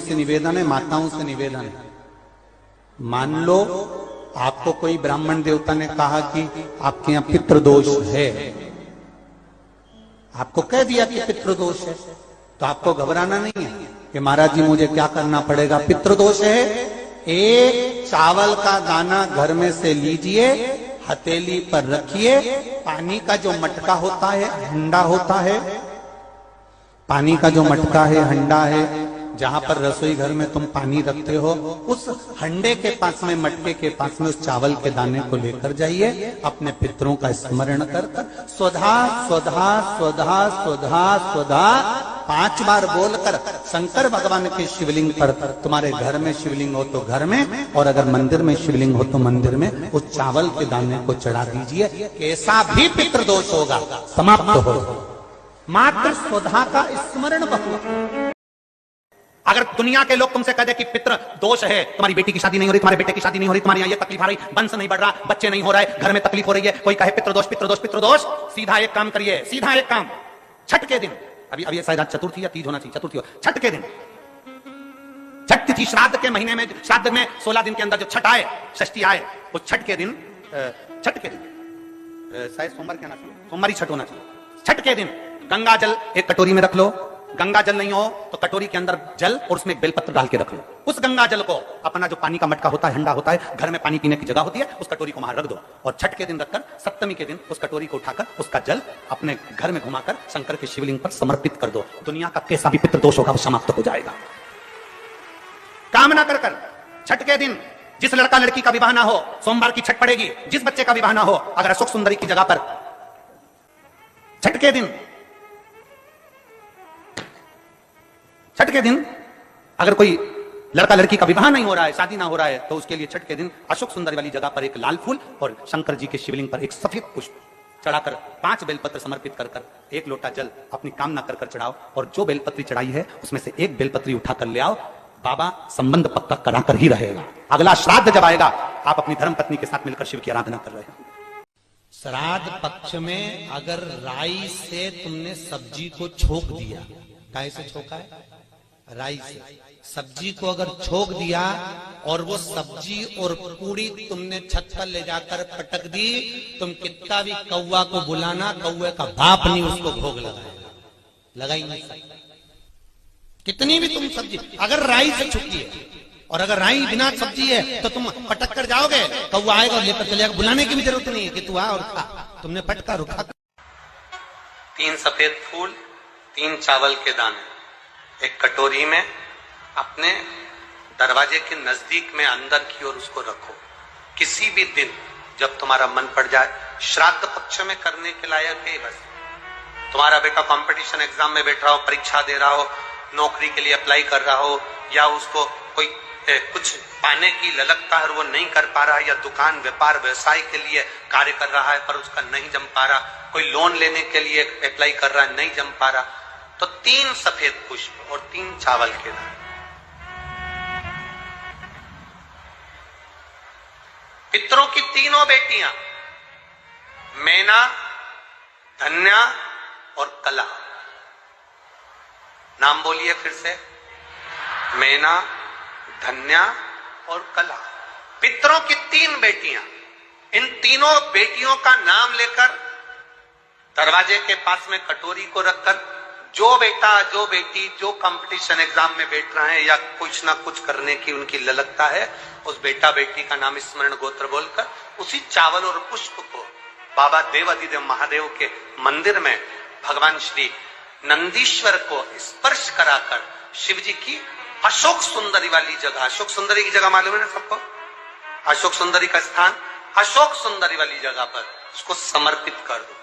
से निवेदन है, माताओं से निवेदन है, मान लो आपको कोई ब्राह्मण देवता ने कहा कि आपके यहाँ पितृदोष है, आपको कह दिया कि पितृदोष है, तो आपको घबराना नहीं है कि महाराज जी मुझे क्या करना पड़ेगा। पितृदोष है, एक चावल का दाना घर में से लीजिए, हथेली पर रखिए, पानी का जो मटका होता है, हंडा होता है, पानी का जो मटका है, हंडा है, जहां पर रसोई घर में तुम पानी रखते हो, उस हंडे के पास में, मटके के पास में उस चावल के दाने को लेकर जाइए, अपने पितरों का स्मरण कर कर स्वधा स्वधा स्वधा स्वधा स्वधा 5 बार बोलकर शंकर भगवान के शिवलिंग पर, तुम्हारे घर में शिवलिंग हो तो घर में, और अगर मंदिर में शिवलिंग हो तो मंदिर में, उस चावल के दाने को चढ़ा दीजिए। कैसा भी पितृदोष होगा समाप्त हो, मात्र स्वधा का स्मरण बहु। अगर दुनिया के लोग तुमसे कह दे कि पितृ दोष है, तुम्हारी बेटी की शादी नहीं हो रही, तुम्हारे बेटे की शादी नहीं हो रही, तुम्हारी यहाँ ये तकलीफ आ रही, वंश नहीं बढ़ रहा, बच्चे नहीं हो रहे, घर में तकलीफ हो रही है, कोई कहे पितृदोष पितृदोष पितृदोष, सीधा एक काम करिए, सीधा एक काम, छठ के दिन, अभी शायद चतुर्थी या तीज होना चाहिए, चतुर्थी हो, छठ के दिन, छठ तिथि, श्राद्ध के महीने में, श्राद्ध में 16 दिन के अंदर जो छठ आए, षष्ठी आए, उस छठ के दिन, शायद सोमवार क्या ना चाहिए, सोमवारी छठ होना चाहिए, छठ के दिन गंगा जल एक कटोरी में रख लो, गंगा जल नहीं हो तो कटोरी के अंदर जल और उसमें एक बेलपत्र डाल के रख लो। उस गंगा जल को, अपना जो पानी का मटका होता है, हंडा होता है, घर में पानी पीने की जगह होती है, उस कटोरी को वहां रख दो, और छठ के दिन रखकर सप्तमी के दिन उस कटोरी को उठाकर उसका जल अपने घर में घुमाकर शंकर के शिवलिंग पर समर्पित कर दो। दुनिया का कैसा भी पितृदोष होगा वो समाप्त हो जाएगा। कामना कर छठ के दिन जिस लड़का लड़की का विवाह ना हो, सोमवार की छठ पड़ेगी, जिस बच्चे का विवाह ना हो, अगर अशोक सुंदरी की जगह पर छठ के दिन, छठ के दिन अगर कोई लड़का लड़की का विवाह नहीं हो रहा है, शादी ना हो रहा है, तो उसके लिए छठ के दिन अशोक सुंदरी वाली जगह पर एक लाल फूल और शंकर जी के शिवलिंग पर एक सफेद पुष्प चढ़ाकर 5 बेलपत्र समर्पित कर कर 1 लोटा जल अपनी कामना कर कर चढ़ाओ, और जो बेलपत्री चढ़ाई है उसमें से 1 बेलपत्री उठाकर ले आओ, बाबा संबंध पक्का कराकर ही रहेगा। अगला श्राद्ध जब आएगा, आप अपनी धर्म पत्नी के साथ मिलकर शिव की आराधना कर रहे हैं। श्राद्ध पक्ष में अगर राई से तुमने सब्जी को छोक दिया, काहे से छोका है? राई से सब्जी को अगर छोक दिया, और वो सब्जी और पूरी तुमने छत पर ले जाकर पटक दी, तुम कितना भी कौवा को बुलाना, कौवे का बाप नहीं उसको भोग लगाएगा, लगा ही नहीं सकता। कितनी भी तुम सब्जी अगर राई से छुकी है, और अगर राई बिना सब्जी है तो तुम पटक कर जाओगे, कौवा आएगा और लेकर चलेगा, बुलाने की भी जरूरत नहीं है कि तू आ और खा, तुमने पटका रुखा। 3 सफेद फूल, 3 चावल के दाने एक कटोरी में अपने दरवाजे के नजदीक में अंदर की ओर उसको रखो। किसी भी दिन जब तुम्हारा मन पड़ जाए, श्राद्ध पक्ष में करने के लायक है बस। तुम्हारा बेटा कंपटीशन एग्जाम में बैठ रहा हो, परीक्षा दे रहा हो, नौकरी के लिए अप्लाई कर रहा हो, या उसको कोई कुछ पाने की ललकता है और वो नहीं कर पा रहा है, या दुकान व्यापार व्यवसाय के लिए कार्य कर रहा है पर उसका नहीं जम पा रहा, कोई लोन लेने के लिए अप्लाई कर रहा है, नहीं जम पा रहा, तो 3 सफेद पुष्प और 3 चावल के दाने। पितरों की 3 बेटियां मैना, धन्या और कला, नाम बोलिए फिर से, मैना, धन्या और कला, पितरों की 3 बेटियां। इन तीनों बेटियों का नाम लेकर दरवाजे के पास में कटोरी को रखकर, जो बेटा, जो बेटी, जो कंपटीशन एग्जाम में बैठ रहे हैं या कुछ ना कुछ करने की उनकी ललकता है, उस बेटा बेटी का नाम स्मरण गोत्र बोलकर उसी चावल और पुष्प को बाबा देवाधिदेव महादेव के मंदिर में भगवान श्री नंदीश्वर को स्पर्श कराकर शिव जी की अशोक सुंदरी वाली जगह, अशोक सुंदरी की जगह मालूम है ना सबको, अशोक सुंदरी का स्थान, अशोक सुंदरी वाली जगह पर उसको समर्पित कर दो।